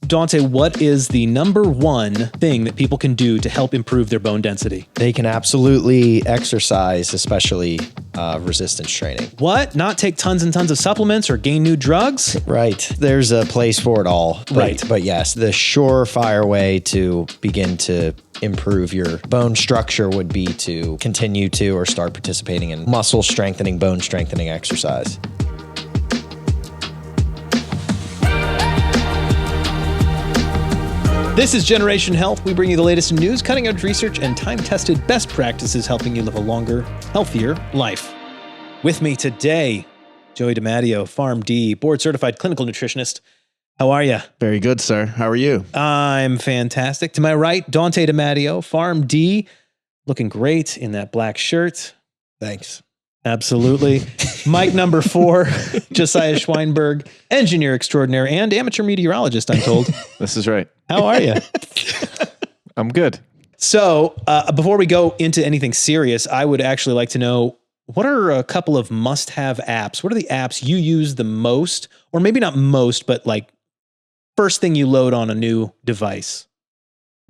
Dante, what is the number one thing that people can do to help improve their bone density? They can absolutely exercise, especially resistance training. What? Not take tons and tons of supplements or gain new drugs? Right. There's a place for it all. But yes, the surefire way to begin to improve your bone structure would be to continue to or start participating in muscle strengthening, bone strengthening exercise. This is Generation Health. We bring you the latest in news, cutting-edge research, and time-tested best practices helping you live a longer, healthier life. With me today, Joey DiMatteo, PharmD, board-certified clinical nutritionist. How are you? Very good, sir. How are you? I'm fantastic. To my right, Dante DiMatteo, PharmD, looking great in that black shirt. Thanks. Absolutely. Mike number 4, Josiah Schweinberg, engineer extraordinaire and amateur meteorologist, I'm told. This is right. How are you? I'm good. So before we go into anything serious, I would actually like to know, what are a couple of must-have apps? What are the apps you use the most, or maybe not most, but like first thing you load on a new device?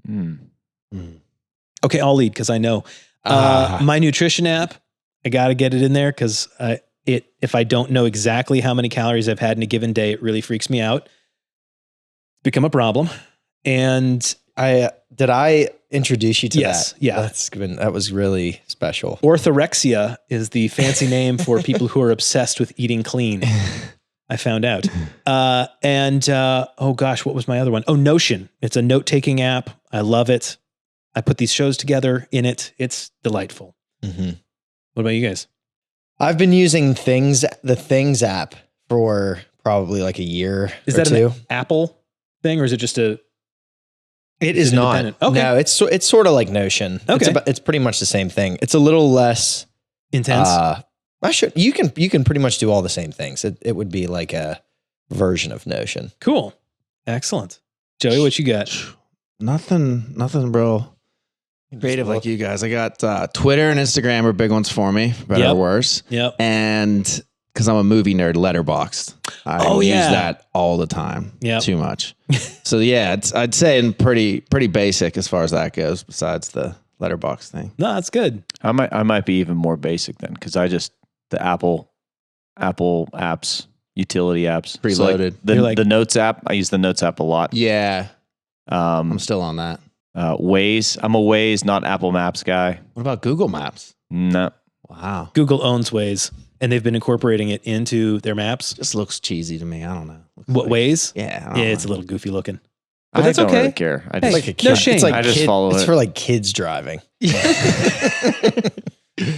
Okay, I'll lead because I know. My nutrition app, I got to get it in there because if I don't know exactly how many calories I've had in a given day, it really freaks me out. It's become a problem. And did I introduce you to yes, that? Yeah. That was really special. Orthorexia is the fancy name for people who are obsessed with eating clean. I found out. Oh gosh, what was my other one? Oh, Notion. It's a note-taking app. I love it. I put these shows together in it. It's delightful. Mm-hmm. What about you guys? I've been using the Things app for probably like a year Is or that two. An Apple thing, or is it just a... It is not. Okay. No, it's sort of like Notion. Okay. It's pretty much the same thing. It's a little less... intense? You can pretty much do all the same things. It would be like a version of Notion. Cool. Excellent. Joey, what you got? Nothing, bro. Creative like you guys. I got Twitter and Instagram are big ones for me, better or worse. Yep. And because I'm a movie nerd, Letterboxd. I use that all the time. Yep. Too much. So yeah, I'd say in pretty basic as far as that goes. Besides the Letterboxd thing. No, that's good. I might be even more basic then, because the Apple apps, utility apps, Preloaded. So like the Notes app. I use the Notes app a lot. Yeah. I'm still on that. Waze. I'm a Waze, not Apple Maps guy. What about Google Maps? No. Wow. Google owns Waze, and they've been incorporating it into their maps. Just looks cheesy to me. I don't know. What, Waze? Yeah. Yeah, it's a little goofy looking. But that's don't okay. really care. I just, Like a kid. No shame. It's like I just follow It's it. for like kids driving.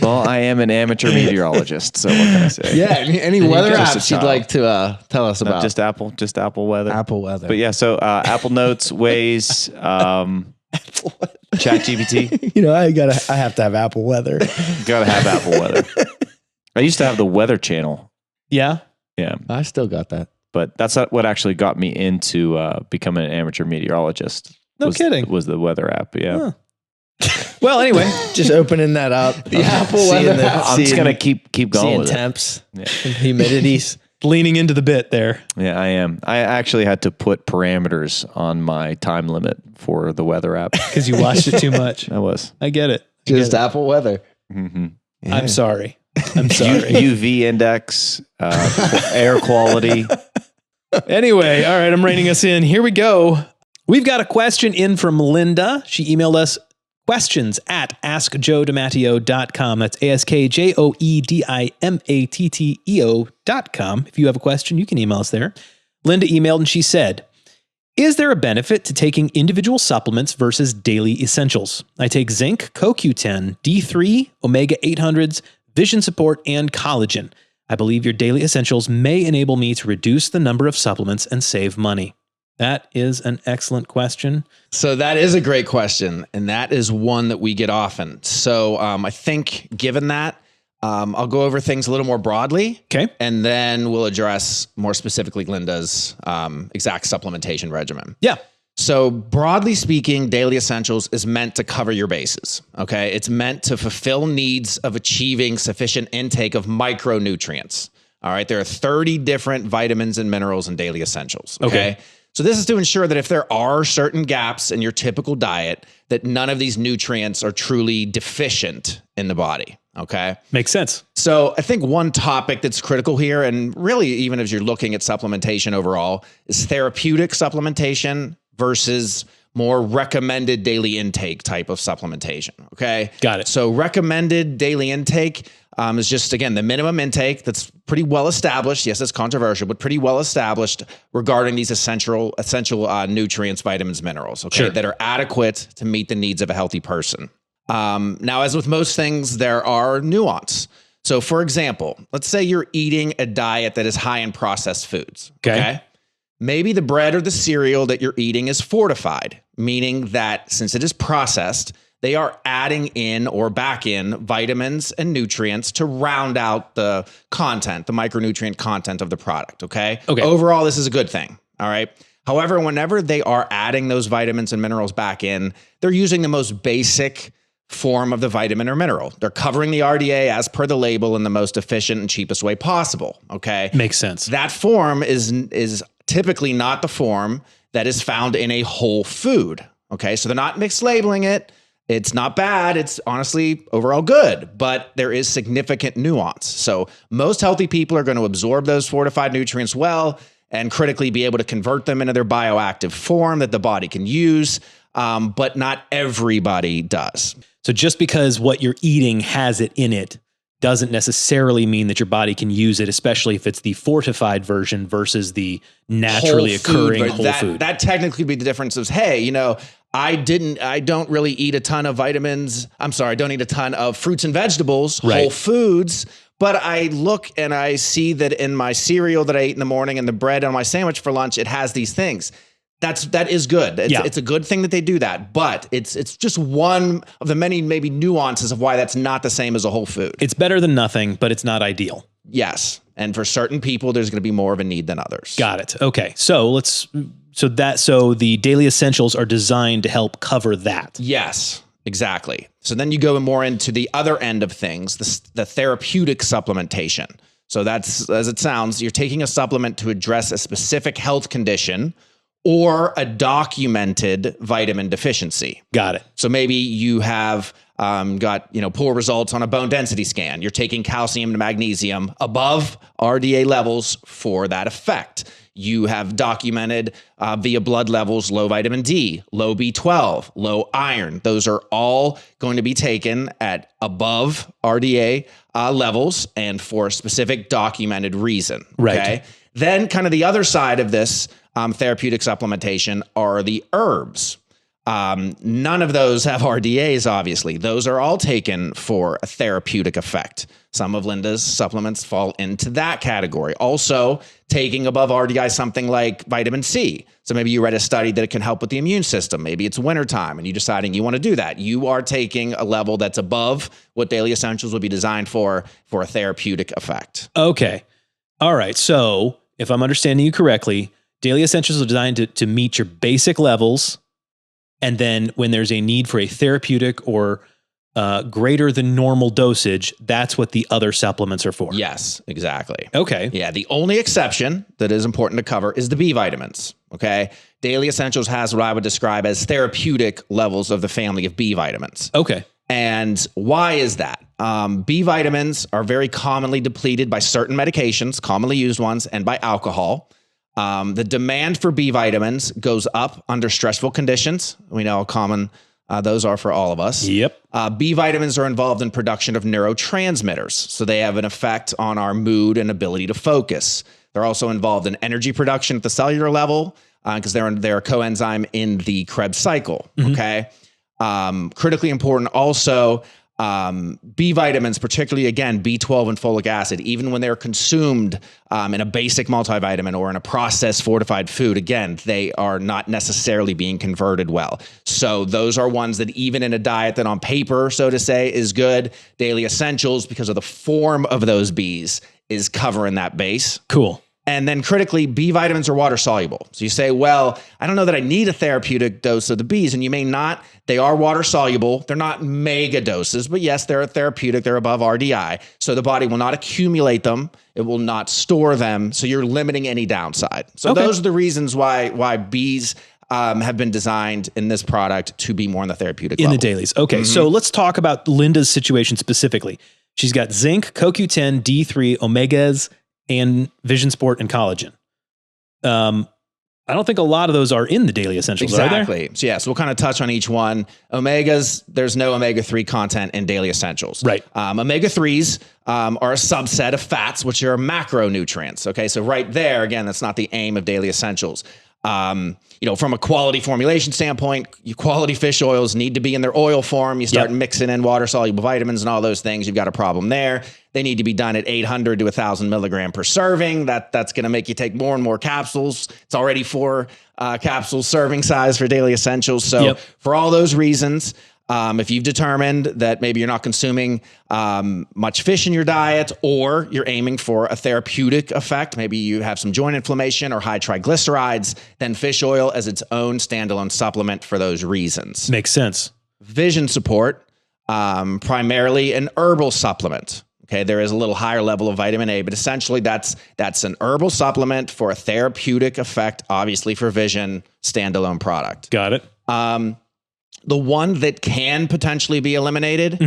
Well, I am an amateur meteorologist, so what can I say? Yeah. Any weather just a apps you'd child. like to tell us No, about? just Apple weather. Apple weather. But yeah, so Apple Notes, Waze, ChatGPT. You know, I have to have Apple weather. Gotta have Apple weather. I used to have the Weather Channel. Yeah? Yeah. I still got that. But that's not what actually got me into becoming an amateur meteorologist. No kidding. Was the weather app, yeah. Huh. Well, anyway. Just opening that up. The Apple weather. I'm just going to keep going seeing with temps, it. humidities. Leaning into the bit there. Yeah, I am. I actually had to put parameters on my time limit for the weather app. Because you watched it too much. I was. I get it. Just Apple weather. Mm-hmm. Yeah. I'm sorry. UV index, air quality. Anyway, all right, I'm reining us in. Here we go. We've got a question in from Linda. She emailed us questions@askjoedimatteo.com. That's AskJoedimatteo.com. If you have a question, you can email us there. Linda emailed and she said, is there a benefit to taking individual supplements versus daily essentials? I take zinc, CoQ10, D3, omega 800s, vision support, and collagen. I believe your daily essentials may enable me to reduce the number of supplements and save money. That is an excellent question. So that is a great question. And that is one that we get often. So I think given that, I'll go over things a little more broadly. Okay. And then we'll address more specifically Linda's exact supplementation regimen. Yeah. So broadly speaking, daily essentials is meant to cover your bases. Okay. It's meant to fulfill needs of achieving sufficient intake of micronutrients. All right. There are 30 different vitamins and minerals in daily essentials. Okay. So this is to ensure that if there are certain gaps in your typical diet, that none of these nutrients are truly deficient in the body. Okay. Makes sense. So I think one topic that's critical here, and really even as you're looking at supplementation overall, is therapeutic supplementation versus more recommended daily intake type of supplementation. Okay. Got it. So recommended daily intake is just, again, the minimum intake that's pretty well established. Yes, it's controversial, but pretty well established regarding these essential nutrients, vitamins, minerals, okay, Sure. that are adequate to meet the needs of a healthy person. Now, as with most things, there are nuance. So for example, let's say you're eating a diet that is high in processed foods. Okay. Maybe the bread or the cereal that you're eating is fortified, meaning that since it is processed, they are adding in or back in vitamins and nutrients to round out the content, the micronutrient content of the product. Okay. Overall, this is a good thing. All right. However, whenever they are adding those vitamins and minerals back in, they're using the most basic form of the vitamin or mineral. They're covering the RDA as per the label in the most efficient and cheapest way possible. Okay. Makes sense. That form is typically not the form that is found in a whole food. Okay. So they're not mixed labeling it. It's not bad. It's honestly overall good, but there is significant nuance. So most healthy people are going to absorb those fortified nutrients well and critically be able to convert them into their bioactive form that the body can use. But not everybody does. So just because what you're eating has it in it doesn't necessarily mean that your body can use it, especially if it's the fortified version versus the naturally occurring whole food. That technically be the difference is, hey, I don't really eat a ton of vitamins. I'm sorry, I don't eat a ton of fruits and vegetables, Right. whole foods, but I look and I see that in my cereal that I ate in the morning and the bread on my sandwich for lunch, it has these things. That is good. It's a good thing that they do that, but it's just one of the many maybe nuances of why that's not the same as a whole food. It's better than nothing, but it's not ideal. Yes. And for certain people, there's going to be more of a need than others. Got it. Okay. So so the daily essentials are designed to help cover that. Yes, exactly. So then you go more into the other end of things, the therapeutic supplementation. So that's, as it sounds, you're taking a supplement to address a specific health condition or a documented vitamin deficiency. Got it. So maybe you have got poor results on a bone density scan. You're taking calcium and magnesium above RDA levels for that effect. You have documented via blood levels low vitamin D, low B12, low iron. Those are all going to be taken at above RDA levels and for a specific documented reason. Right. Okay? Then kind of the other side of this therapeutic supplementation are the herbs. None of those have RDAs, obviously. Those are all taken for a therapeutic effect. Some of Linda's supplements fall into that category. Also, taking above RDI something like vitamin C. So maybe you read a study that it can help with the immune system. Maybe it's wintertime and you're deciding you want to do that. You are taking a level that's above what Daily Essentials would be designed for a therapeutic effect. Okay. All right. So if I'm understanding you correctly, Daily Essentials are designed to meet your basic levels. And then when there's a need for a therapeutic or greater than normal dosage, that's what the other supplements are for. Yes, exactly. Okay. Yeah, the only exception that is important to cover is the B vitamins. Okay. Daily Essentials has what I would describe as therapeutic levels of the family of B vitamins. Okay. And why is that? B vitamins are very commonly depleted by certain medications, commonly used ones, and by alcohol. The demand for B vitamins goes up under stressful conditions. We know how common those are for all of us. Yep. B vitamins are involved in production of neurotransmitters, so they have an effect on our mood and ability to focus. They're also involved in energy production at the cellular level because they're a coenzyme in the Krebs cycle. Mm-hmm. Okay. Critically important also, B vitamins, particularly again, B12 and folic acid, even when they're consumed in a basic multivitamin or in a processed fortified food, again, they are not necessarily being converted well. So those are ones that even in a diet that on paper, so to say, is good, Daily Essentials, because of the form of those Bs, is covering that base. Cool. And then critically, B vitamins are water soluble. So you say, well, I don't know that I need a therapeutic dose of the Bs, and you may not. They are water soluble. They're not mega doses, but yes, they're a therapeutic. They're above RDI. So the body will not accumulate them. It will not store them. So you're limiting any downside. So those are the reasons why Bs have been designed in this product to be more in the therapeutic level. The dailies. Okay, so let's talk about Linda's situation specifically. She's got zinc, CoQ10, D3, omegas, and Vision Sport and collagen. I don't think a lot of those are in the daily essentials, are there? Exactly. So yes, we'll kind of touch on each one. Omegas, there's no omega-3 content in daily essentials. Right. Omega-3s are a subset of fats, which are macronutrients. Okay, so right there, again, that's not the aim of daily essentials. From a quality formulation standpoint, quality fish oils need to be in their oil form. You start mixing in water soluble vitamins and all those things, you've got a problem there. They need to be done at 800 to 1,000 milligram per serving. That's going to make you take more and more capsules. It's already 4 capsule serving size for daily essentials. So for all those reasons, if you've determined that maybe you're not consuming much fish in your diet, or you're aiming for a therapeutic effect, maybe you have some joint inflammation or high triglycerides, then fish oil as its own standalone supplement for those reasons. Makes sense. Vision support, primarily an herbal supplement. Okay, there is a little higher level of vitamin A, but essentially that's an herbal supplement for a therapeutic effect, obviously for vision, standalone product. Got it. The one that can potentially be eliminated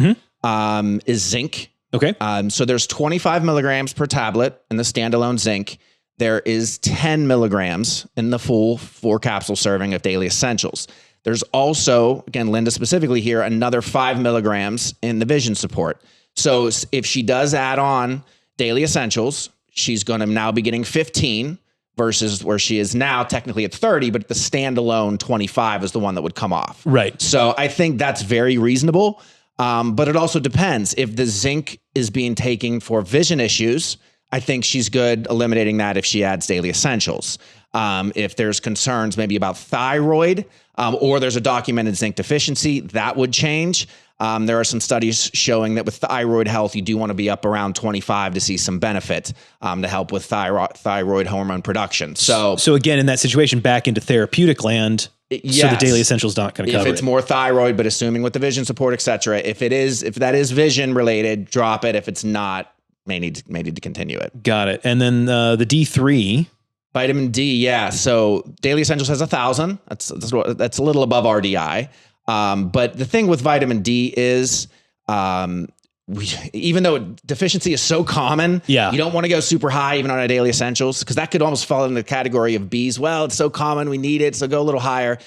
is zinc. Okay. So there's 25 milligrams per tablet in the standalone zinc. There is 10 milligrams in the full 4 capsule serving of daily essentials. There's also, again, Linda specifically here, another 5 milligrams in the vision support. So if she does add on daily essentials, she's going to now be getting 15 versus where she is now technically at 30, but the standalone 25 is the one that would come off. Right. So I think that's very reasonable. But it also depends. If the zinc is being taken for vision issues, I think she's good eliminating that if she adds daily essentials. If there's concerns maybe about thyroid, or there's a documented zinc deficiency, that would change. There are some studies showing that with thyroid health, you do want to be up around 25 to see some benefit to help with thyroid hormone production. So again, in that situation, back into therapeutic land. Yes. So the daily essentials not going to cover it. If it's more thyroid, but assuming with the vision support, et cetera, if that is vision related, drop it. If it's not, may need to continue it. Got it. And then the D3. Vitamin D, yeah. So daily essentials has 1,000. That's a little above RDI. But the thing with vitamin D is, even though deficiency is so common, you don't want to go super high even on a daily essentials, because that could almost fall in the category of B's. Well, it's so common, we need it, so go a little higher.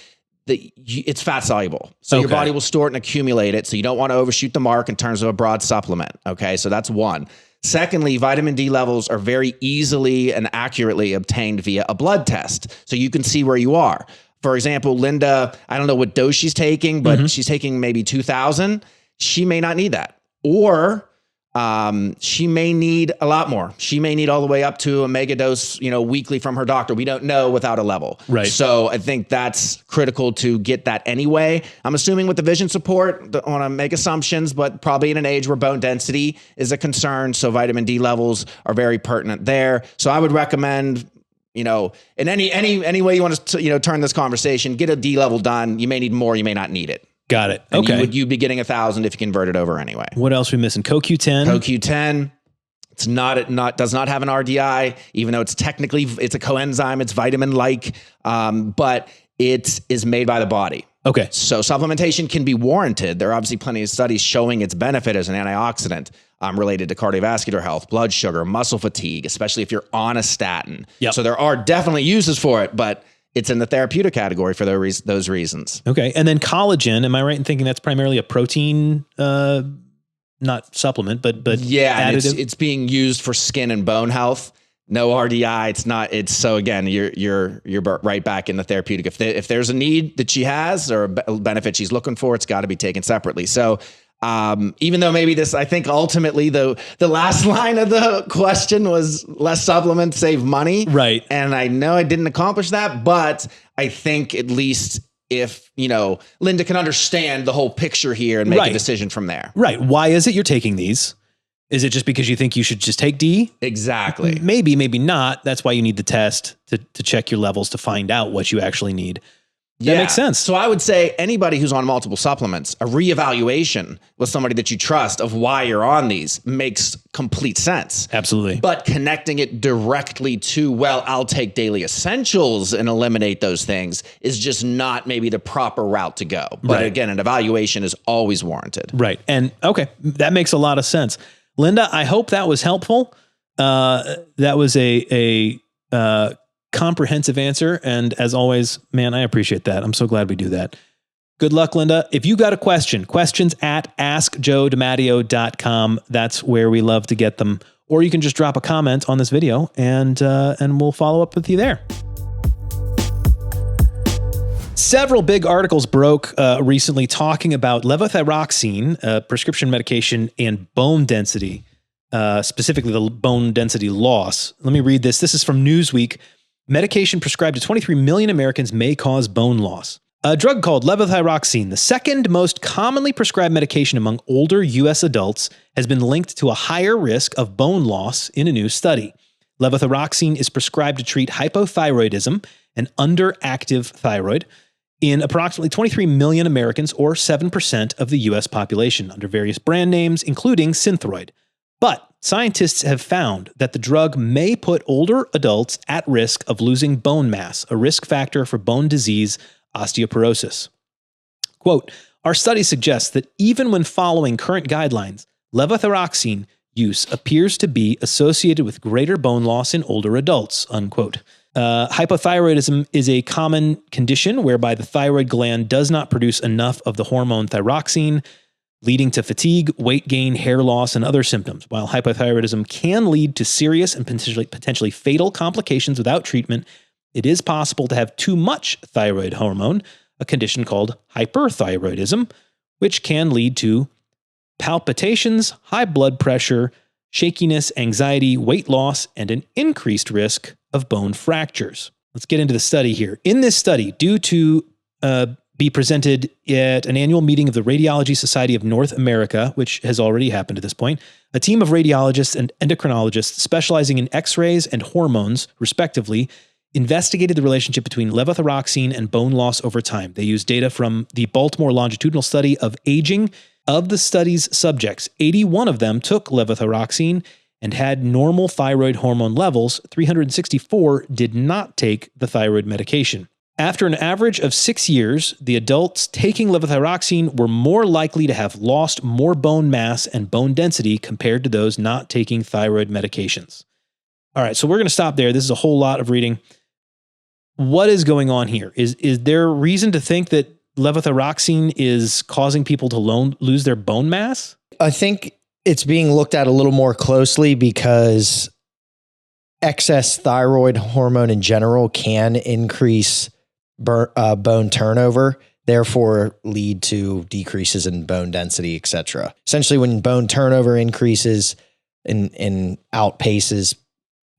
It's fat soluble, so your body will store it and accumulate it. So you don't want to overshoot the mark in terms of a broad supplement. Okay, so that's one. Secondly, vitamin D levels are very easily and accurately obtained via a blood test. So you can see where you are. For example, Linda, I don't know what dose she's taking, but she's taking maybe 2,000. She may not need that. Or she may need a lot more. She may need all the way up to a mega dose, weekly from her doctor. We don't know without a level. Right. So I think that's critical to get that anyway. I'm assuming with the vision support, don't want to make assumptions, but probably in an age where bone density is a concern. So vitamin D levels are very pertinent there. So I would recommend, in any way you want to, turn this conversation, get a D level done. You may need more. You may not need it. Got it. And okay. You'd be getting 1,000 if you convert it over anyway. What else are we missing? CoQ10. CoQ10. It's does not have an RDI, even though it's a coenzyme. It's vitamin-like, but it is made by the body. Okay. So supplementation can be warranted. There are obviously plenty of studies showing its benefit as an antioxidant related to cardiovascular health, blood sugar, muscle fatigue, especially if you're on a statin. Yep. So there are definitely uses for it, but it's in the therapeutic category for those reasons. Okay. And then collagen, am I right in thinking that's primarily a protein, not supplement, but yeah, additive? it's being used for skin and bone health. No RDI. So again, you're right back in the therapeutic. If there's a need that she has or a benefit she's looking for, it's got to be taken separately. So even though maybe this, I think ultimately the last line of the question was less supplements, save money. Right. And I know I didn't accomplish that, but I think at least if, Linda can understand the whole picture here and make a decision from there. Right. Why is it you're taking these? Is it just because you think you should just take D? Exactly. Maybe, maybe not. That's why you need the test to check your levels to find out what you actually need. That makes sense. So I would say anybody who's on multiple supplements, a reevaluation with somebody that you trust of why you're on these makes complete sense. Absolutely. But connecting it directly to, well, I'll take daily essentials and eliminate those things is just not maybe the proper route to go. But again, an evaluation is always warranted. Right. And okay, that makes a lot of sense. Linda, I hope that was helpful. That was a comprehensive answer. And as always, man, I appreciate that. I'm so glad we do that. Good luck, Linda. If you got a question, questions at askjoedimatteo.com. That's where we love to get them. Or you can just drop a comment on this video and we'll follow up with you there. Several big articles broke recently talking about levothyroxine, prescription medication, and bone density, specifically the bone density loss. Let me read this. This is from Newsweek. Medication prescribed to 23 million Americans may cause bone loss. A drug called levothyroxine, the second most commonly prescribed medication among older U.S. adults, has been linked to a higher risk of bone loss in a new study. Levothyroxine is prescribed to treat hypothyroidism, an underactive thyroid, in approximately 23 million Americans, or 7% of the U.S. population, under various brand names, including Synthroid. But scientists have found that the drug may put older adults at risk of losing bone mass, a risk factor for bone disease, osteoporosis. Quote, our study suggests that even when following current guidelines, levothyroxine use appears to be associated with greater bone loss in older adults, unquote. Hypothyroidism is a common condition whereby the thyroid gland does not produce enough of the hormone thyroxine, leading to fatigue, weight gain, hair loss, and other symptoms. While hypothyroidism can lead to serious and potentially fatal complications without treatment, it is possible to have too much thyroid hormone, a condition called hyperthyroidism, which can lead to palpitations, high blood pressure, shakiness, anxiety, weight loss, and an increased risk of bone fractures. Let's get into the study here. In this study, due to be presented at an annual meeting of the Radiology Society of North America, which has already happened at this point, a team of radiologists and endocrinologists specializing in X-rays and hormones, respectively, investigated the relationship between levothyroxine and bone loss over time. They used data from the Baltimore longitudinal study of aging. Of the study's subjects, 81 of them took levothyroxine and had normal thyroid hormone levels. 364 did not take the thyroid medication. After an average of 6 years, the adults taking levothyroxine were more likely to have lost more bone mass and bone density compared to those not taking thyroid medications. All right, so we're going to stop there. This is a whole lot of reading. What is going on here? Is there reason to think that levothyroxine is causing people to lose their bone mass? I think it's being looked at a little more closely because excess thyroid hormone in general can increase bone turnover, therefore lead to decreases in bone density, etc. Essentially, when bone turnover increases and outpaces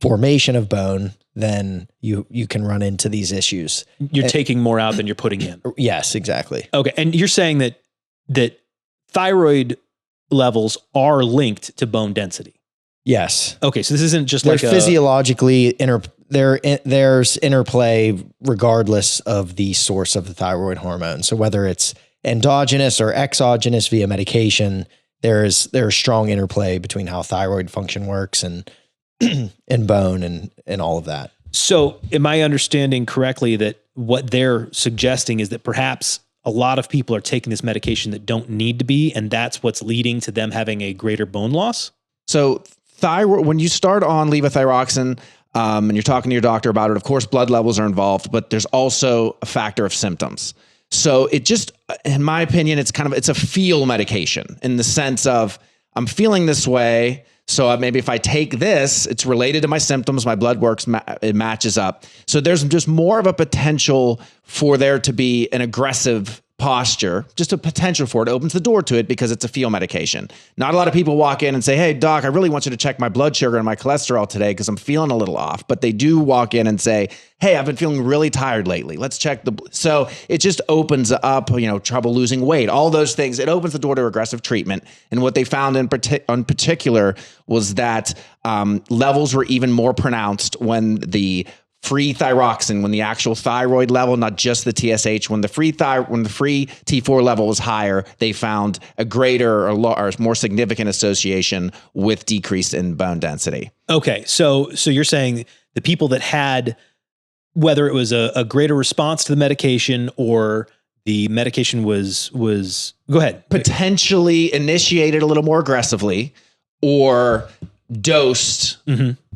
formation of bone, then you can run into these issues. You're taking more out than you're putting in. Yes, exactly. Okay, and you're saying that thyroid levels are linked to bone density. Yes. Okay, so this isn't just They're like physiologically there's interplay regardless of the source of the thyroid hormone. So whether it's endogenous or exogenous via medication, there's strong interplay between how thyroid function works and bone and all of that. So am I understanding correctly that what they're suggesting is that perhaps a lot of people are taking this medication that don't need to be, and that's what's leading to them having a greater bone loss? So thyroid, when you start on levothyroxine, and you're talking to your doctor about it, of course, blood levels are involved, but there's also a factor of symptoms. So it just, in my opinion, it's a feel medication in the sense of I'm feeling this way. So maybe if I take this, it's related to my symptoms, my blood works, it matches up. So there's just more of a potential for there to be an aggressive posture, just a potential for it, opens the door to it because it's a feel medication. Not a lot of people walk in and say, hey, doc, I really want you to check my blood sugar and my cholesterol today because I'm feeling a little off. But they do walk in and say, hey, I've been feeling really tired lately. Let's check so it just opens up, trouble losing weight, all those things. It opens the door to aggressive treatment. And what they found in particular was that levels were even more pronounced when the free thyroxine, when the actual thyroid level, not just the TSH, when the free T4 level was higher, they found a greater or more significant association with decrease in bone density. Okay, so you're saying the people that had, whether it was a greater response to the medication or the medication was go ahead, potentially initiated a little more aggressively or dosed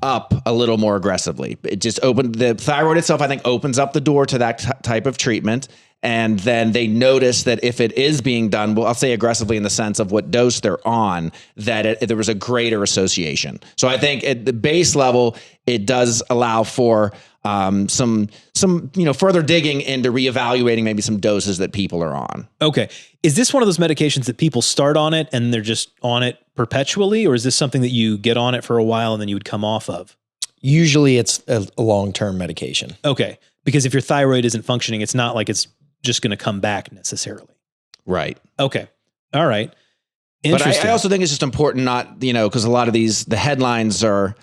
up a little more aggressively. It just opened the thyroid itself, I think, opens up the door to that type of treatment. And then they notice that if it is being done, well, I'll say aggressively in the sense of what dose they're on, that there was a greater association. So I think at the base level, it does allow for some further digging into reevaluating maybe some doses that people are on. Okay. Is this one of those medications that people start on it and they're just on it perpetually? Or is this something that you get on it for a while and then you would come off of? Usually it's a long-term medication. Okay. Because if your thyroid isn't functioning, it's not like it's just going to come back necessarily. Right. Okay. All right. But I also think it's just important not, because a lot of the headlines are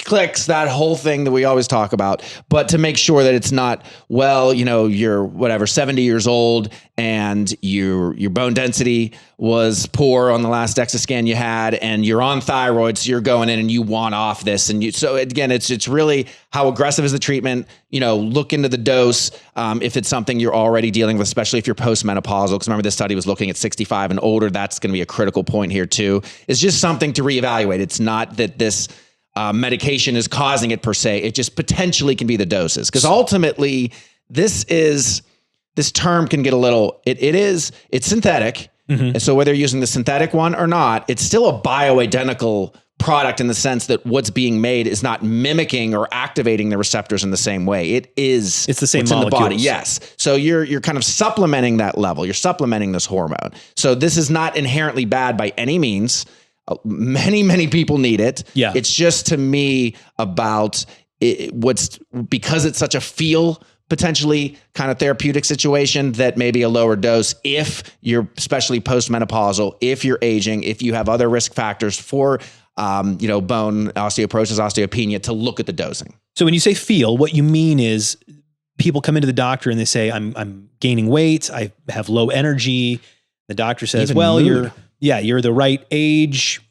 clicks, that whole thing that we always talk about, but to make sure that it's not, you're 70 years old and your bone density was poor on the last DEXA scan you had and you're on thyroid, so you're going in and you want off this. And so again, it's really how aggressive is the treatment, look into the dose. If it's something you're already dealing with, especially if you're postmenopausal, because remember this study was looking at 65 and older, that's going to be a critical point here too. It's just something to reevaluate. It's not that this medication is causing it per se. It just potentially can be the doses. Because ultimately, this term can get a little, it's synthetic. And so whether you're using the synthetic one or not, it's still a bioidentical product in the sense that what's being made is not mimicking or activating the receptors in the same way. It's the same molecules in the body. Yes. So you're kind of supplementing that level. You're supplementing this hormone. So this is not inherently bad by any means. Many people need it. Yeah. It's just to me about because it's such a potentially kind of therapeutic situation that maybe a lower dose, if you're especially postmenopausal, if you're aging, if you have other risk factors for bone osteoporosis, osteopenia, to look at the dosing. So when you say feel, what you mean is people come into the doctor and they say, I'm gaining weight, I have low energy. The doctor says, you're the right age.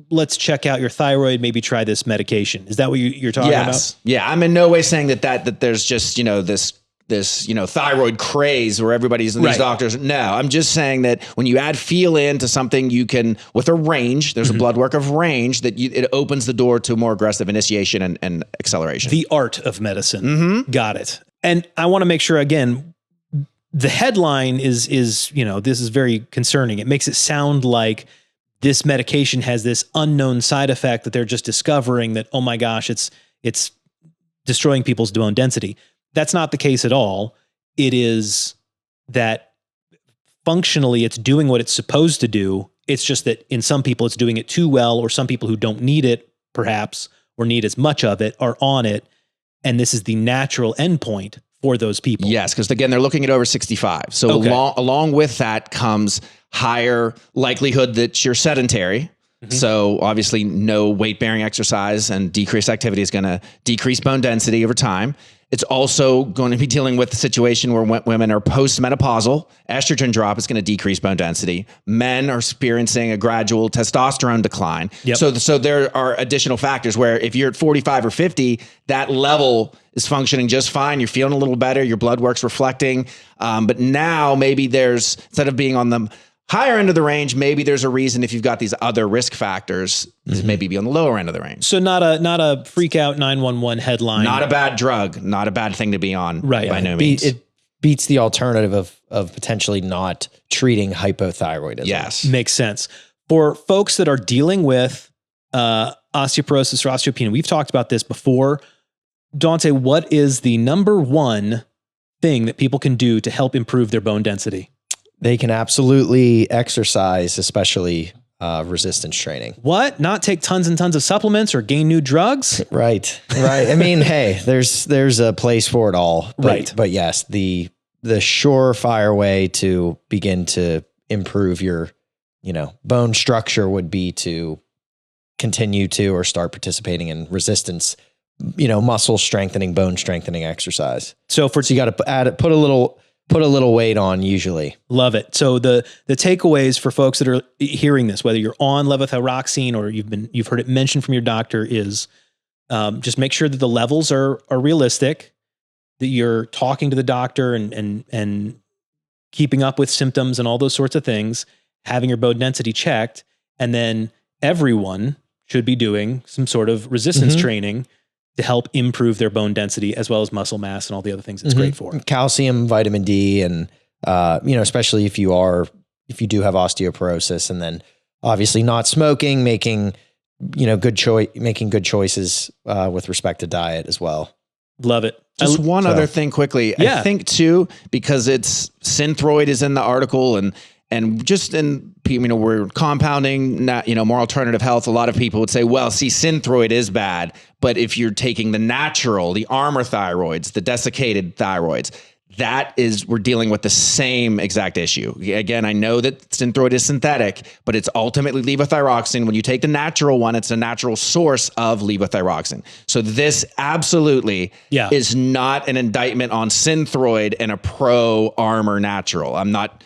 Let's check out your thyroid. Maybe try this medication. Is that what you're talking about? Yeah. I'm in no way saying that there's just, this thyroid craze where everybody's these doctors. No, I'm just saying that when you add feel into something, you can, with a range, there's a blood work of range that it opens the door to more aggressive initiation and acceleration. The art of medicine. Got it. And I want to make sure, again, the headline is this is very concerning. It makes it sound like this medication has this unknown side effect that they're just discovering that, oh my gosh, it's destroying people's bone density. That's not the case at all. It is that functionally it's doing what it's supposed to do. It's just that in some people it's doing it too well, or some people who don't need it perhaps, or need as much of it, are on it. And this is the natural endpoint for those people. Yes, because again, they're looking at over 65. So along with that comes higher likelihood that you're sedentary. So obviously no weight-bearing exercise and decreased activity is going to decrease bone density over time. It's also going to be dealing with the situation where women are postmenopausal. Estrogen drop is going to decrease bone density. Men are experiencing a gradual testosterone decline. So there are additional factors where if you're at 45 or 50, that level is functioning just fine. You're feeling a little better. Your blood work's reflecting. But now maybe instead of being on the higher end of the range, maybe there's a reason if you've got these other risk factors, maybe be on the lower end of the range. So not a freak out 911 headline. Not a bad drug, not a bad thing to be on by no means. It beats the alternative of potentially not treating hypothyroidism. Yes. Makes sense. For folks that are dealing with osteoporosis or osteopenia, we've talked about this before. Dante, what is the number one thing that people can do to help improve their bone density? They can absolutely exercise, especially resistance training. What? Not take tons and tons of supplements or gain new drugs? Right. I mean, hey, there's a place for it all. But yes, the surefire way to begin to improve your, bone structure would be to continue to or start participating in resistance, muscle strengthening, bone strengthening exercise. So you got to put a little weight on usually. Love it. So the takeaways for folks that are hearing this, whether you're on levothyroxine or you've heard it mentioned from your doctor, is just make sure that the levels are realistic, that you're talking to the doctor and keeping up with symptoms and all those sorts of things, having your bone density checked, and then everyone should be doing some sort of resistance training to help improve their bone density as well as muscle mass and all the other things it's great for. Calcium, vitamin D, and especially if you do have osteoporosis, and then obviously not smoking, making good choices with respect to diet as well. Love it. Just one other thing quickly. Yeah. I think too, because Thyroid is in the article and just in, we're compounding, more alternative health. A lot of people would say, well, see, Thyroid is bad. But if you're taking the armor thyroids, the desiccated thyroids, we're dealing with the same exact issue. Again, I know that Thyroid is synthetic, but it's ultimately levothyroxine. When you take the natural one, it's a natural source of levothyroxine. So this absolutely is not an indictment on Thyroid and a pro armor natural. I'm not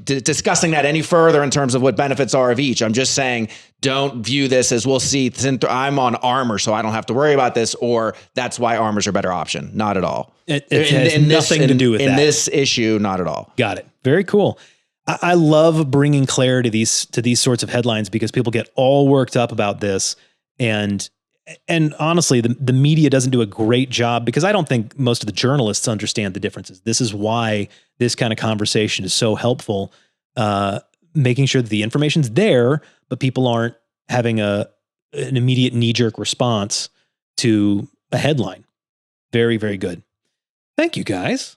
discussing that any further in terms of what benefits are of each. I'm just saying, don't view this as, we'll see, I'm on armor, so I don't have to worry about this, or that's why armor's a better option. Not at all. It has nothing to do with that. In this issue, not at all. Got it. Very cool. I love bringing clarity to these sorts of headlines because people get all worked up about this. And honestly, the media doesn't do a great job because I don't think most of the journalists understand the differences. This is why this kind of conversation is so helpful, making sure that the information's there, but people aren't having an immediate knee-jerk response to a headline. Very, very good. Thank you, guys.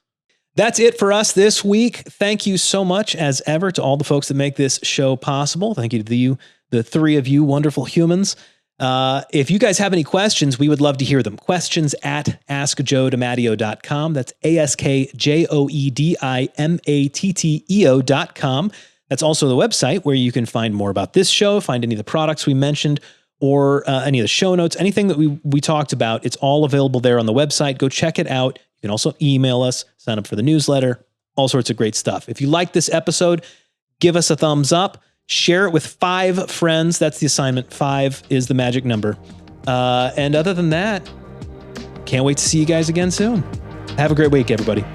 That's it for us this week. Thank you so much, as ever, to all the folks that make this show possible. Thank you to the three of you wonderful humans. If you guys have any questions, we would love to hear them. Questions at askjoedimatteo.com. That's askjoedimatteo.com. That's also the website where you can find more about this show, find any of the products we mentioned, or any of the show notes, anything that we talked about. It's all available there on the website. Go check it out. You can also email us, sign up for the newsletter, all sorts of great stuff. If you like this episode, give us a thumbs up. Share it with 5 friends. That's the assignment. 5 is the magic number. And other than that, can't wait to see you guys again soon. Have a great week, everybody.